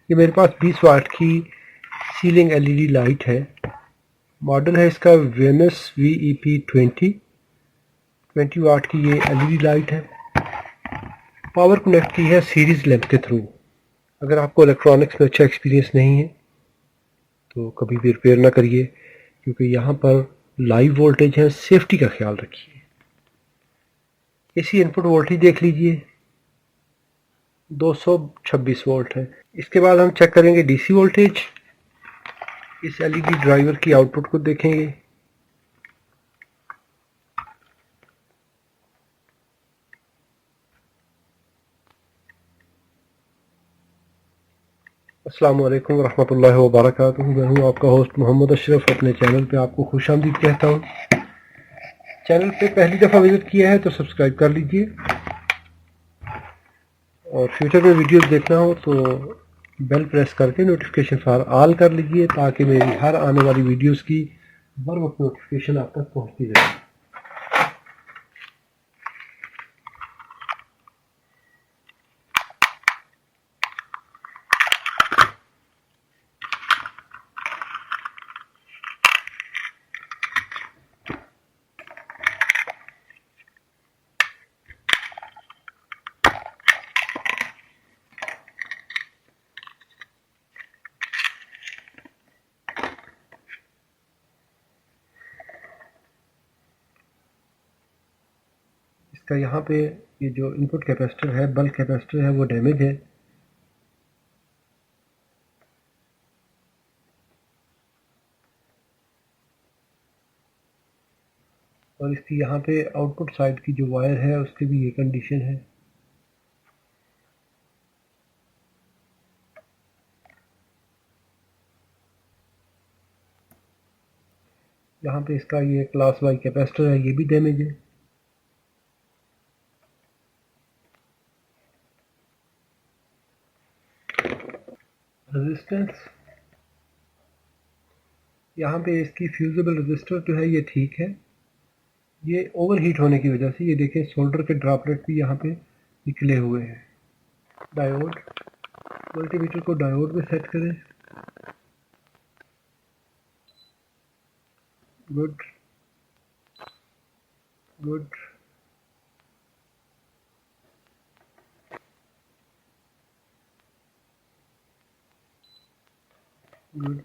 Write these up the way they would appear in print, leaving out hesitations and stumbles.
ये मेरे पास 20 वाट की सीलिंग एलईडी लाइट है। मॉडल है इसका वेनस VEP 20 वाट की ये एलईडी लाइट है। पावर कनेक्ट की है सीरीज लैंप के थ्रू। अगर आपको इलेक्ट्रॉनिक्स में अच्छा एक्सपीरियंस नहीं है तो कभी भी रिपेयर ना करिए, क्योंकि यहाँ पर लाइव वोल्टेज है, सेफ्टी का ख्याल रखिए। एसी इनपुट वोल्टेज देख लीजिए, 226 वोल्ट है। इसके बाद हम चेक करेंगे डीसी वोल्टेज। इस एलईडी ड्राइवर की आउटपुट को देखेंगे। अस्सलाम वालेकुम रहमतुल्लाहि व बरकातुहू। मैं हूँ आपका होस्ट मोहम्मद अशरफ। अपने चैनल पे आपको खुशामदीद कहता हूँ। चैनल पे पहली दफ़ा विजिट किया है तो सब्सक्राइब कर लीजिए, और फ्यूचर में वीडियोस देखना हो तो बेल प्रेस करके नोटिफिकेशन फॉर ऑल कर लीजिए, ताकि मेरी हर आने वाली वीडियोस की बर वक्त नोटिफिकेशन आप तक पहुँचती रहे। इसका यहाँ पे ये जो इनपुट कैपेसिटर है, बल्क कैपेसिटर है, वो डैमेज है। और इसकी यहाँ पे आउटपुट साइड की जो वायर है उसकी भी ये कंडीशन है। यहाँ पे इसका ये क्लास वाई कैपेसिटर है, ये भी डैमेज है। रेजिस्टेंस, यहाँ पे इसकी फ्यूजेबल रजिस्टर जो है ये ठीक है। ये ओवर हीट होने की वजह से, ये देखें सोल्डर के ड्रॉपलेट भी यहाँ पे निकले हुए हैं। डायोड, मल्टीमीटर को डायोड में सेट करें। Good good good.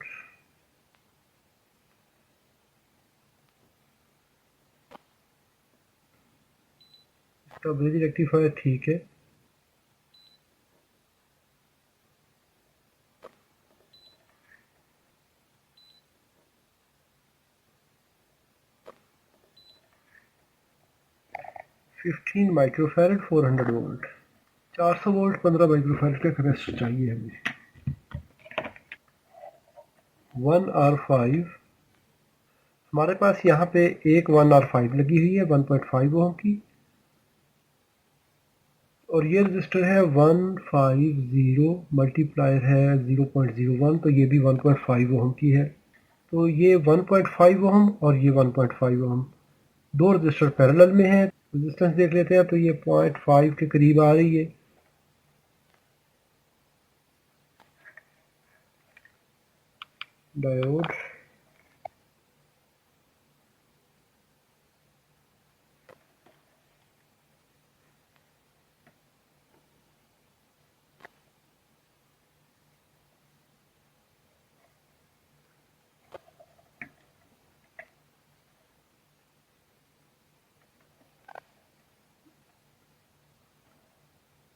इसका ब्रिज रेक्टिफायर ठीक है। Fifteen microfarad 400 volt, 400 volt 15 microfarad का कैपेसिटर चाहिए हमें। 1R5, हमारे पास यहाँ पे एक 1R5 लगी हुई है 1.5 ओम की, और ये रजिस्टर है 150, मल्टीप्लायर है 0.01, तो ये भी 1.5 ओम की है। तो ये 1.5 ओम और ये 1.5 ओम, दो रजिस्टर पैरेलल में है। रेजिस्टेंस देख लेते हैं, तो ये 0.5 के करीब आ रही है। Diode,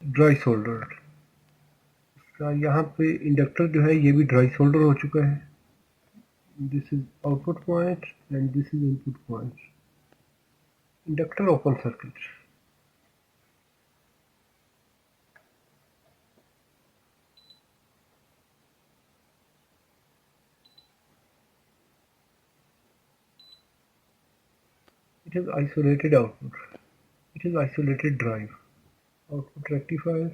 dry solder. इसका यहाँ पे इंडक्टर जो है ये भी ड्राई सोल्डर हो चुका है। This is output point and this is input point. Inductor open circuit. It is isolated output. It is isolated drive. Output rectifier.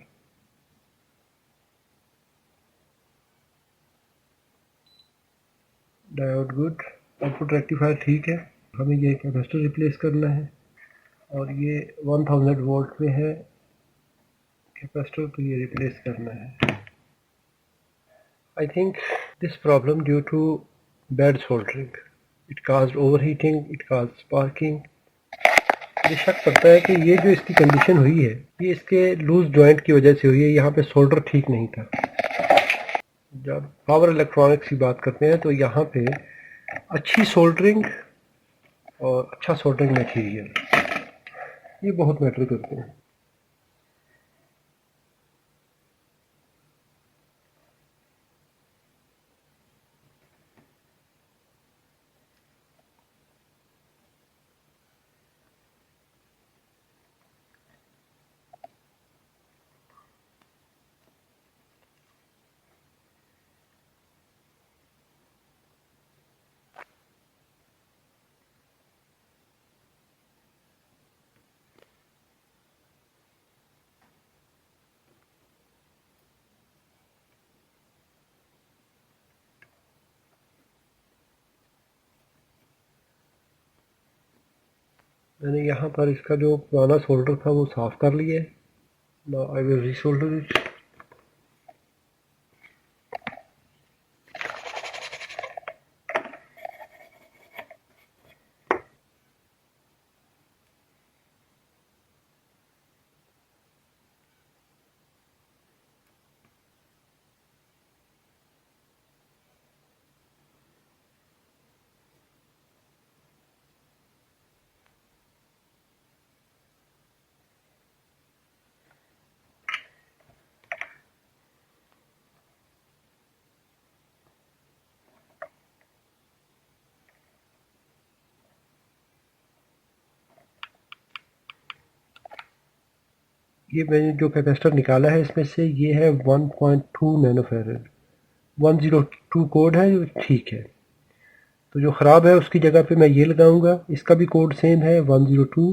Diode good. Output rectifier ठीक है। हमें ये कैपेसिटर रिप्लेस करना है, और ये 1000 वोल्ट में है कैपेसिटर, तो ये रिप्लेस करना है। I think this problem due to bad soldering. It caused overheating, it caused sparking. मुझे शक पड़ता है कि ये जो इसकी कंडीशन हुई है ये इसके लूज जॉइंट की वजह से हुई है। यहाँ पे सोल्डर ठीक नहीं था। जब पावर इलेक्ट्रॉनिक्स की बात करते हैं तो यहाँ पे अच्छी सोल्डरिंग और अच्छा सोल्डरिंग मटेरियल ये बहुत मैटर करते हैं। मैंने यहाँ पर इसका जो पुराना सोल्डर था वो साफ कर लिया है। Now I will resolder it. ये मैंने जो कैपेसिटर निकाला है इसमें से ये है 1.2 नैनोफैरड। 102 कोड है जो ठीक है। तो जो ख़राब है उसकी जगह पे मैं ये लगाऊंगा। इसका भी कोड सेम है 102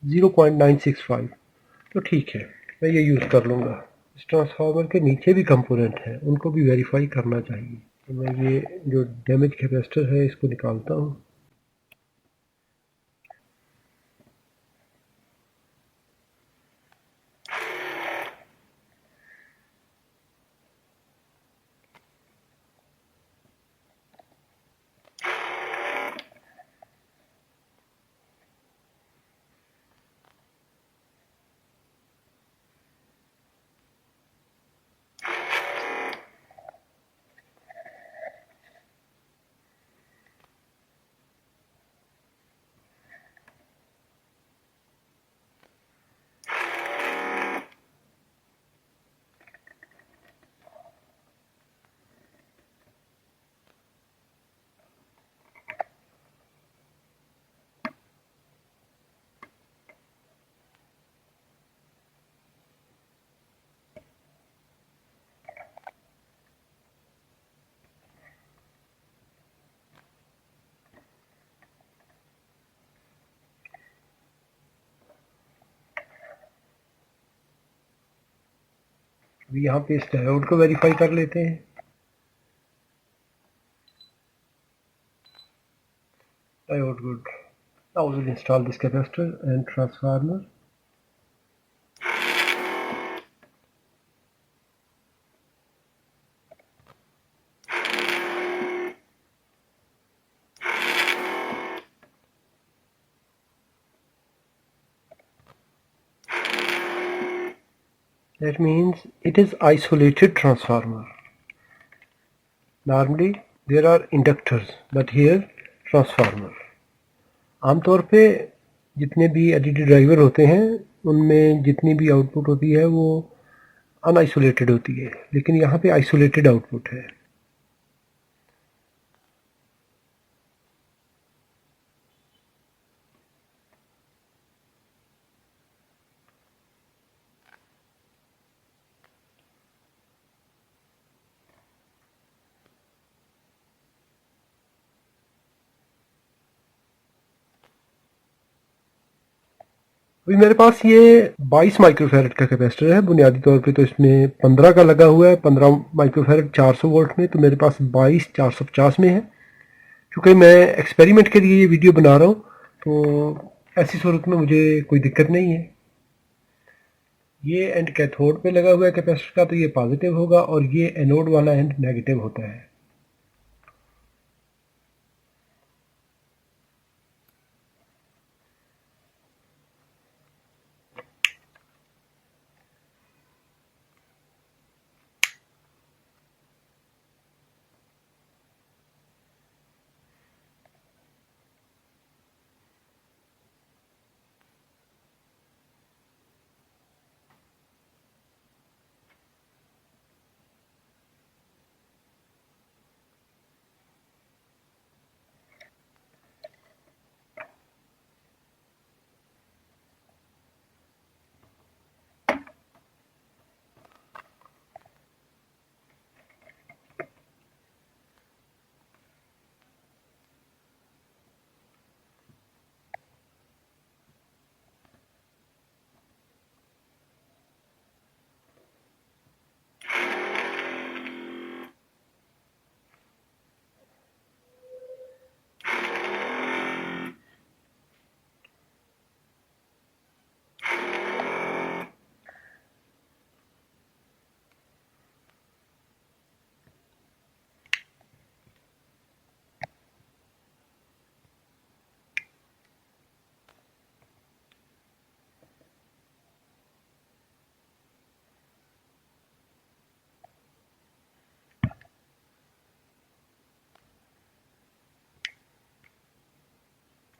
0.965। तो ठीक है मैं ये यूज़ कर लूँगा। इस ट्रांसफार्मर के नीचे भी कंपोनेंट हैं उनको भी वेरीफाई करना चाहिए। तो मैं ये जो डैमेज कैपेसिटर है इसको निकालता हूँ। अभी यहाँ पे इस डायोड को वेरीफाई कर लेते हैं। Diode good. Now we'll install this capacitor and transformer. That means it is isolated transformer. Normally there are inductors, but here transformer. आमतौर पे जितने भी एलईडी ड्राइवर होते हैं उनमें जितनी भी आउटपुट होती है वो अनआइसोलेटेड होती है, लेकिन यहाँ पे आइसोलेटेड आउटपुट है। अभी मेरे पास ये 22 माइक्रोफैरड का कैपेसिटर है। बुनियादी तौर पे तो इसमें 15 का लगा हुआ है, 15 माइक्रोफैरड 400 वोल्ट में। तो मेरे पास 22 450 में है। क्योंकि मैं एक्सपेरिमेंट के लिए ये वीडियो बना रहा हूँ तो ऐसी सूरत में मुझे कोई दिक्कत नहीं है। ये एंड कैथोड पे लगा हुआ है कैपेसिटर का, तो ये पॉजिटिव होगा और ये एनोड वाला एंड नेगेटिव होता है।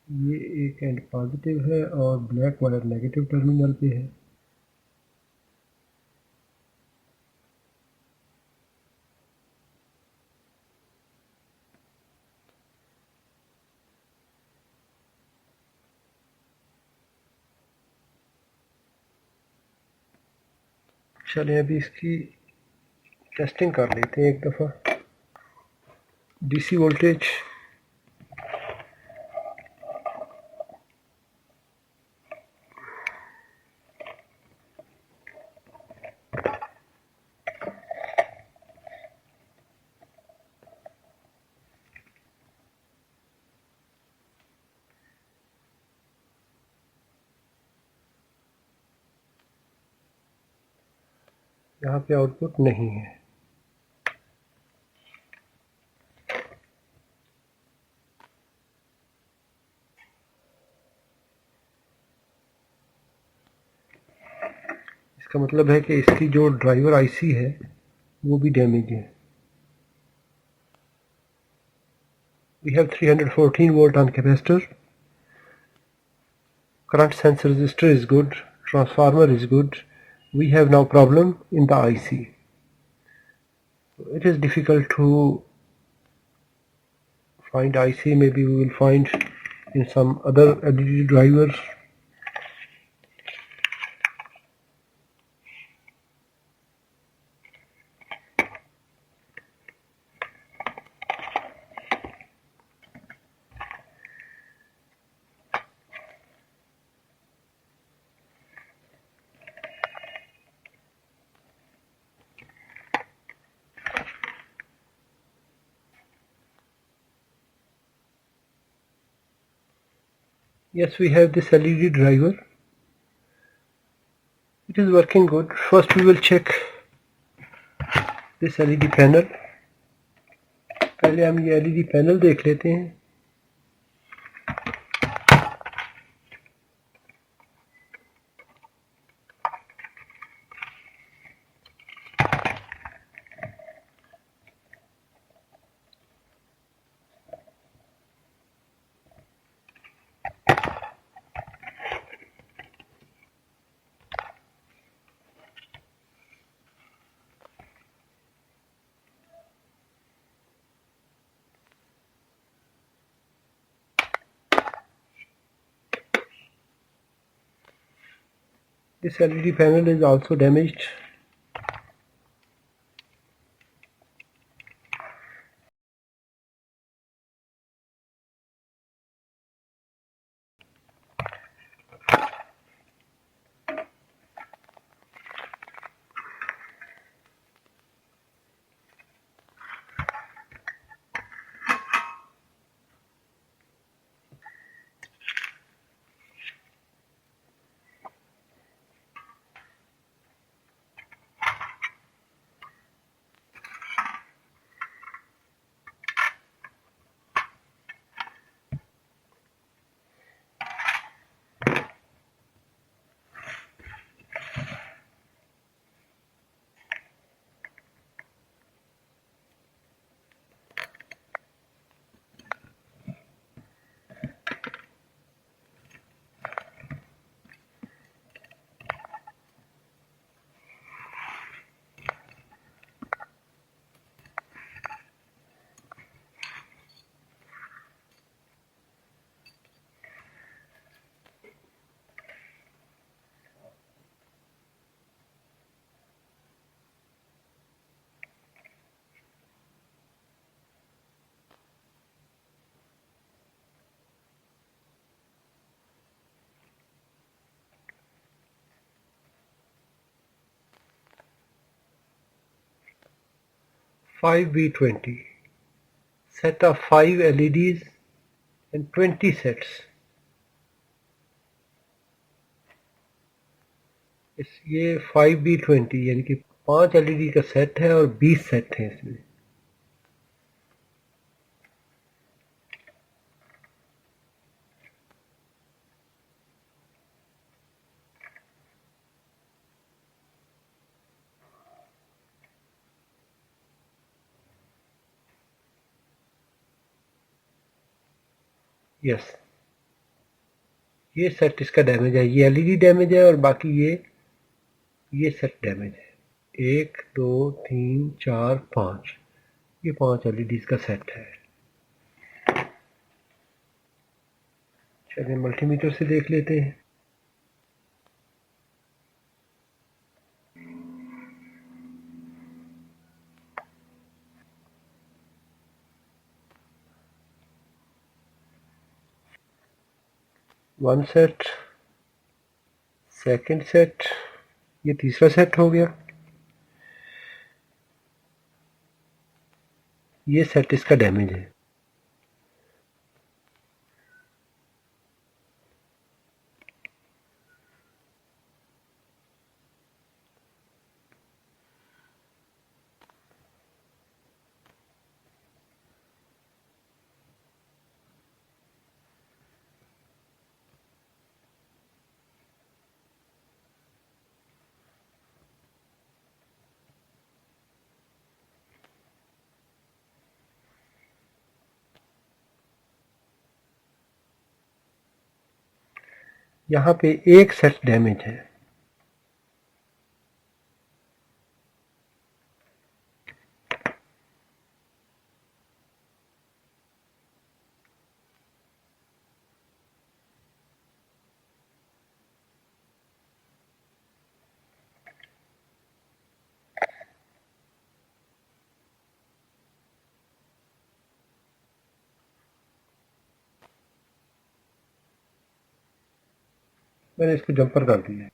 ये एक एंड पॉजिटिव है और ब्लैक वायर नेगेटिव टर्मिनल पे है। चलिए अभी इसकी टेस्टिंग कर लेते हैं एक दफ़ा। डीसी वोल्टेज यहाँ पे आउटपुट नहीं है। इसका मतलब है कि इसकी जो ड्राइवर आईसी है वो भी डैमेज है। We have 314 volt on capacitor. Current sense resistor is good. Transformer is good. We have now problem in the IC. It is difficult to find IC. Maybe we will find in some other LED drivers. Yes, we have this LED driver. It is working good. First we will check this LED panel. पहले हम ये LED panel देख लेते हैं। This LED panel is also damaged. 5B20, set of 5 LEDs and 20 sets. ये 5B20 यानी कि 5 LED का सेट है और 20 सेट हैं इसमें। यस, ये सेट इसका डैमेज है, ये LED डैमेज है और बाकी ये सेट डैमेज है। 1 2 3 4 5, ये 5 LEDs का सेट है। चलिए मल्टीमीटर से देख लेते हैं। वन सेट, सेकंड सेट, ये तीसरा सेट हो गया। ये सेट इसका डैमेज है। यहाँ पे एक सेट डैमेज है। मैंने इसको जंपर कर दिया है।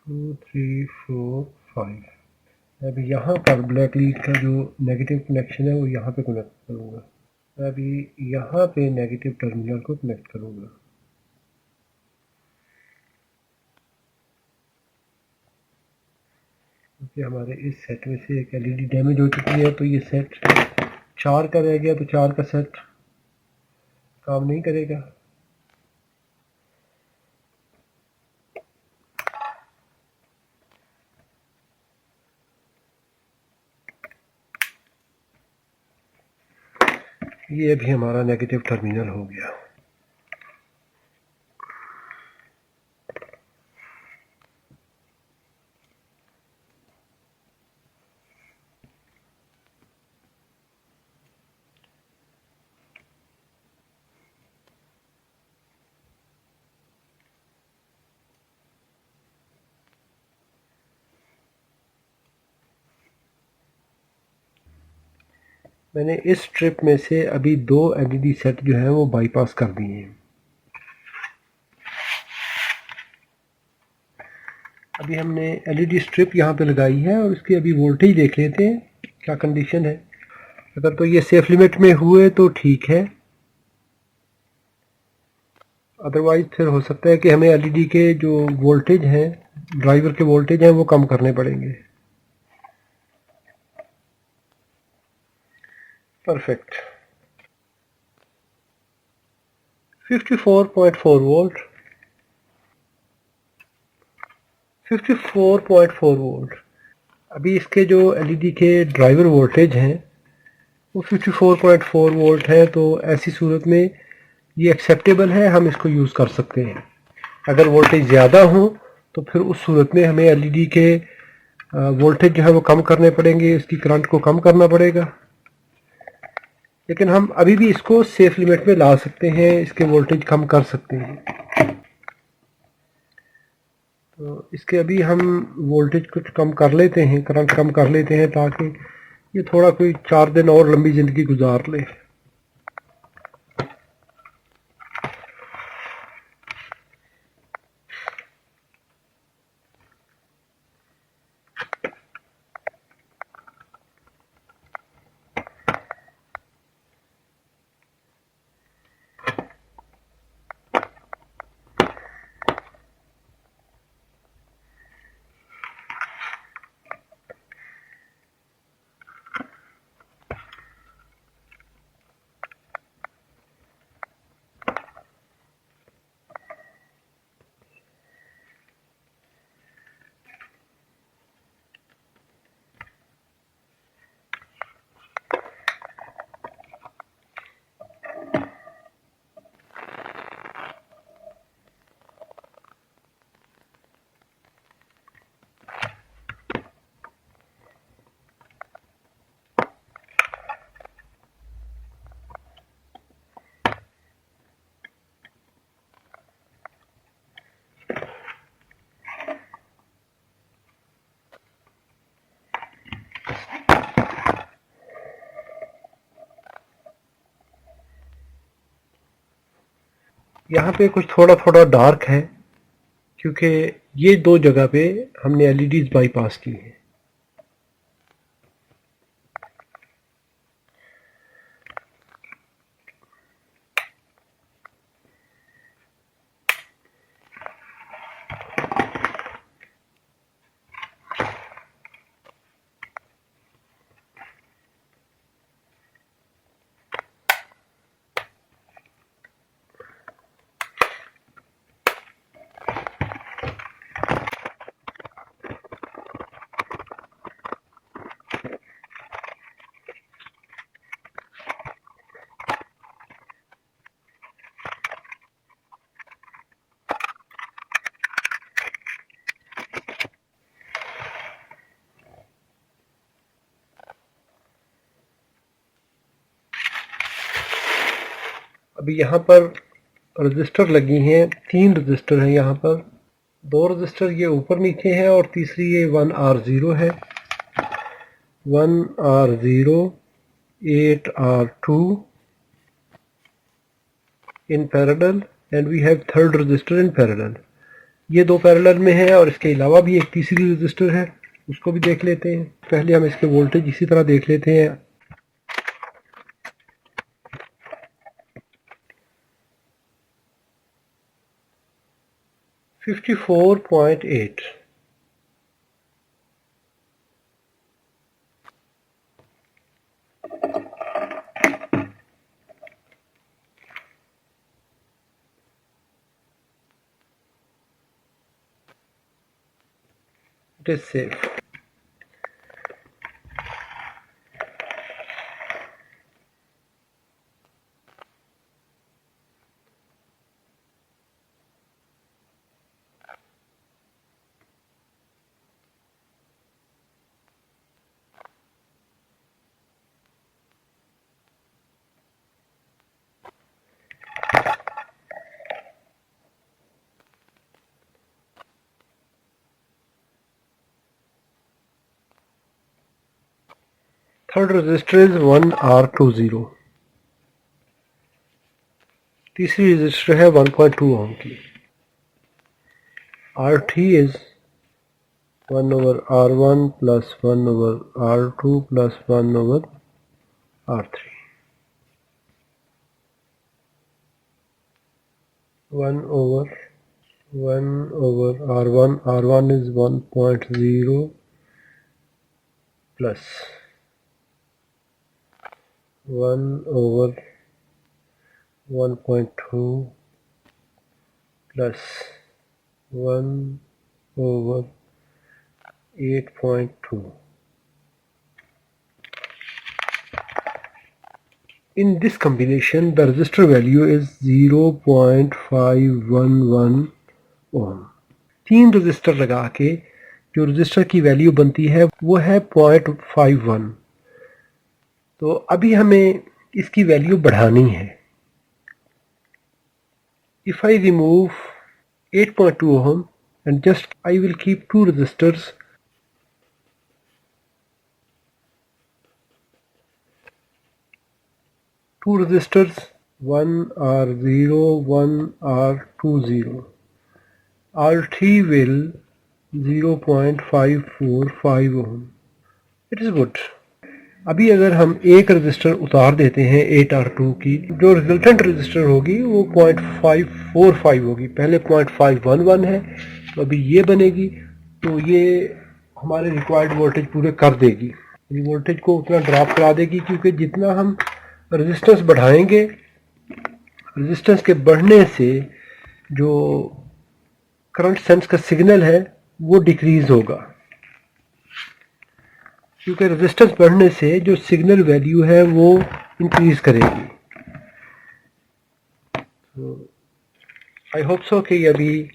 Two three four five. अभी यहाँ पर ब्लैक लीड का जो नेगेटिव कनेक्शन है वो यहाँ पे कनेक्ट करूँगा। अभी यहाँ पे नेगेटिव टर्मिनल को कनेक्ट करूँगा। क्योंकि हमारे इस सेट में से एक LED डैमेज हो चुकी है, तो ये सेट 4 का रह गया, तो 4 का सेट काम नहीं करेगा। ये अभी हमारा नेगेटिव टर्मिनल हो गया। मैंने इस स्ट्रिप में से अभी 2 LED सेट जो है वो बाईपास कर दिए हैं। अभी हमने LED स्ट्रिप यहाँ पे लगाई है और इसकी अभी वोल्टेज देख लेते हैं क्या कंडीशन है। अगर तो ये सेफ लिमिट में हुए तो ठीक है, अदरवाइज फिर हो सकता है कि हमें LED के जो वोल्टेज हैं, ड्राइवर के वोल्टेज हैं, वो कम करने पड़ेंगे। परफेक्ट। 54.4 volt, 54.4 volt. अभी इसके जो LED के ड्राइवर वोल्टेज हैं वो 54.4 वोल्ट है, तो ऐसी सूरत में ये एक्सेप्टेबल है, हम इसको यूज़ कर सकते हैं। अगर वोल्टेज ज़्यादा हो तो फिर उस सूरत में हमें LED के वोल्टेज जो है वो कम करने पड़ेंगे, इसकी करंट को कम करना पड़ेगा, लेकिन हम अभी भी इसको सेफ लिमिट में ला सकते हैं, इसके वोल्टेज कम कर सकते हैं। तो इसके अभी हम वोल्टेज कुछ कम कर लेते हैं, करंट कम कर लेते हैं, ताकि ये थोड़ा कोई 4 दिन और लंबी ज़िंदगी गुजार ले। यहाँ पे कुछ थोड़ा थोड़ा डार्क है, क्योंकि ये 2 जगह पे हमने एलईडीज बाईपास की हैं। अभी यहाँ पर रजिस्टर लगी हैं, 3 रजिस्टर हैं यहाँ पर, 2 रजिस्टर ये ऊपर नीचे हैं और तीसरी ये 1R0 है, 1R0 8R2 in parallel and we have third register in parallel। ये 2 पैरेलल में है और इसके अलावा भी एक तीसरी रजिस्टर है, उसको भी देख लेते हैं। पहले हम इसके वोल्टेज इसी तरह देख लेते हैं। 54.8। It is safe। Third register is 1R20। तीसरी रजिस्टर है 1.2 ओम की। R3 is 1/R1 plus 1/R2 plus 1/R3। 1/R1, R1 is 1.0 plus 1/1.2 plus 1/8.2। In this combination, the resistor value is 0.511 ohm। 3 register लगा के जो रजिस्टर की वैल्यू बनती है वो है 0.51। तो अभी हमें इसकी वैल्यू बढ़ानी है। If I remove 8.2 ohm and just I will keep two resistors, one R0, one R20, R3 will 0.545 ohm. It is good. अभी अगर हम एक रजिस्टर उतार देते हैं 8R2 की, जो रिजल्टेंट रजिस्टर होगी वो 0.545 होगी। पहले 0.511 है, तो अभी ये बनेगी, तो ये हमारे रिक्वायर्ड वोल्टेज पूरे कर देगी। वोल्टेज को उतना ड्रॉप करा देगी, क्योंकि जितना हम रेजिस्टेंस बढ़ाएंगे, रेजिस्टेंस के बढ़ने से जो करंट सेंस का सिग्नल है वो डिक्रीज होगा, क्योंकि रेजिस्टेंस बढ़ने से जो सिग्नल वैल्यू है वो इंक्रीज करेगी। तो आई होप सो कि ये अभी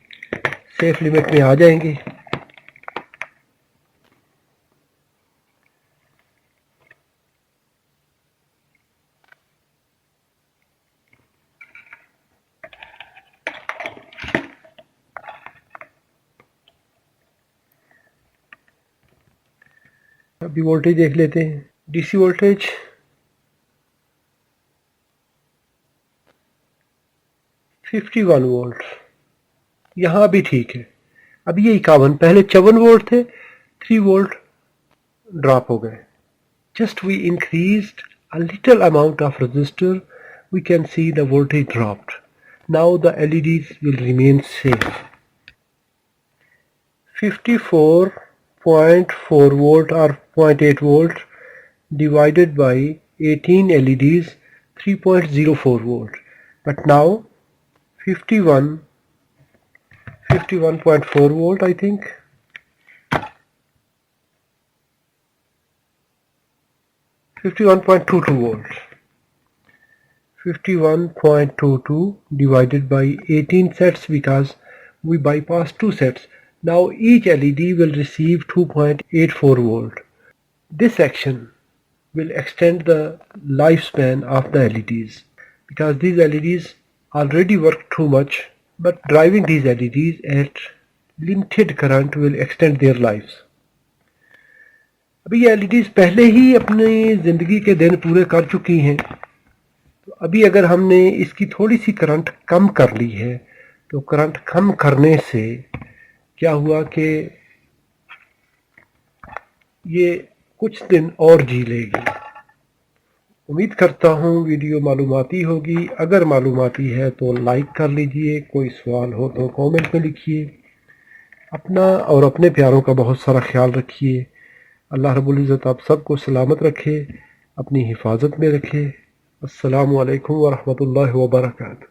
सेफ लिमिट में आ जाएंगे। अभी वोल्टेज देख लेते हैं। डीसी वोल्टेज 51 वोल्ट, यहाँ भी ठीक है। अभी ये 51, पहले 54 वोल्ट थे, 3 वोल्ट ड्रॉप हो गए। Just we increased a little amount of resistor, we can see the voltage dropped. Now the LEDs will remain safe. 54.4 volt or 0.8 volt divided by 18 LEDs, 3.04 volt. But now 51.4 volt, I think. 51.22 volt. 51.22 divided by 18 sets, because we bypass 2 sets. Now each LED will receive 2.84 volt. This action will extend the lifespan of the LEDs, because these LEDs already work too much, but driving these LEDs at limited current will extend their lives. अभी ये LEDs पहले ही अपनी ज़िंदगी के दिन पूरे कर चुकी हैं, तो अभी अगर हमने इसकी थोड़ी सी करंट कम कर ली है, तो करंट कम करने से क्या हुआ कि ये कुछ दिन और जी लेगी। उम्मीद करता हूँ वीडियो मालूमाती होगी। अगर मालूमाती है तो लाइक कर लीजिए, कोई सवाल हो तो कमेंट में लिखिए। अपना और अपने प्यारों का बहुत सारा ख्याल रखिए। अल्लाह रब्बुल इज़्ज़त आप सबको सलामत रखे, अपनी हिफाजत में रखे। अस्सलामु अलैकुम व रहमतुल्लाहि व बरकातहू।